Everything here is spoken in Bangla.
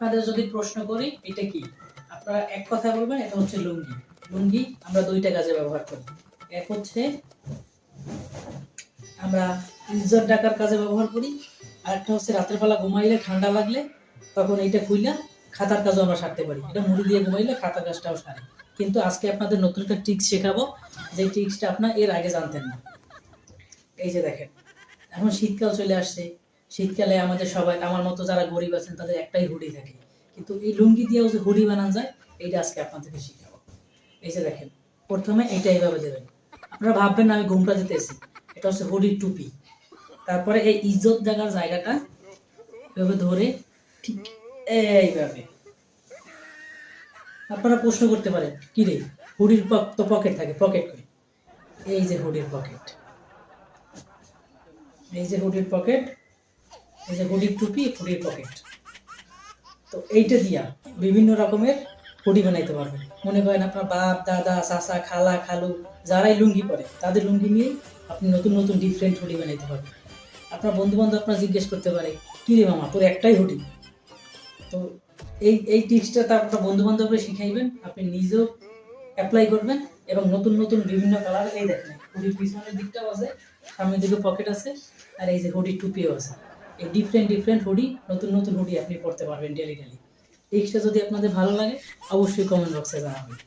আপনাদের যদি প্রশ্ন করি এটা কি, আপনারা এক কথা বলবেন এটা হচ্ছে লুঙ্গি। লুঙ্গি আমরা দুইটা কাজে ব্যবহার করি। এক হচ্ছে আমরা ইজ্জত ঢাকার কাজে ব্যবহার করি, আর একটা হচ্ছে রাতের বেলা ঘুমাইলে ঠান্ডা লাগলে তখন এইটা খুইলা খাতার কাজও আমরা সারতে পারি। এটা মুড়ি দিয়ে ঘুমাইলে খাতার কাজটাও সারে। কিন্তু আজকে আপনাদের নতুন একটা ট্রিক্স শেখাবো, যে ট্রিক্সটা আপনার এর আগে জানতেন না। এই যে দেখেন, এখন শীতকাল চলে আসছে। শীতকালে আমাদের সবাই, আমার মতো যারা গরিব আছেন তাদের একটাই হুডি থাকে, কিন্তু এই লুঙ্গি দিয়েও যে হুডি বানানো যায় এইটা আজকে আপনাদেরকে শিখাবো। এই যে দেখেন, প্রথমে এইটা এইভাবে দেবেন। আপনারা ভাববেন না আমি ঘুমটা দিতেছি, এটা হচ্ছে হুডির টুপি। তারপরে এই ইজ্জত জায়গার জায়গাটা এভাবে ধরে ঠিক এইভাবে। আপনারা প্রশ্ন করতে পারেন কি রে হুডির তো পকেট থাকে, পকেট কই? এই যে হুডির পকেট, এই যে হুডির পকেট, এই যে হুডির টুপি, হুডির পকেট। তো এইটা দিয়া বিভিন্ন রকমের হুডি বানাইতে পারবেন। মনে করেন আপনার বাপ দাদা চাচা খালা খালু যারাই লুঙ্গি পরে তাদের লুঙ্গি নিয়ে আপনি নতুন নতুন ডিফারেন্ট হুডি বানাইতে পারবেন। আপনার বন্ধু বান্ধব আপনার জিজ্ঞেস করতে পারে কি রে মামা তোর একটাই হুডি? তো এই টিপসটা তা আপনার বন্ধু বান্ধবরা শিখাইবেন, আপনি নিজেও অ্যাপ্লাই করবেন এবং নতুন নতুন বিভিন্ন কালার। এই দেখেন হুডির পিছনের দিকটাও আছে, সামনের দিকে পকেট আছে, আর এই যে হুডির টুপিও আছে। এই ডিফারেন্ট ডিফারেন্ট হুডি, নতুন নতুন হুডি আপনি পড়তে পারবেন ডেলি ডেলি। টিপসটা যদি আপনাদের ভালো লাগে অবশ্যই কমেন্ট বক্সে জানাবেন।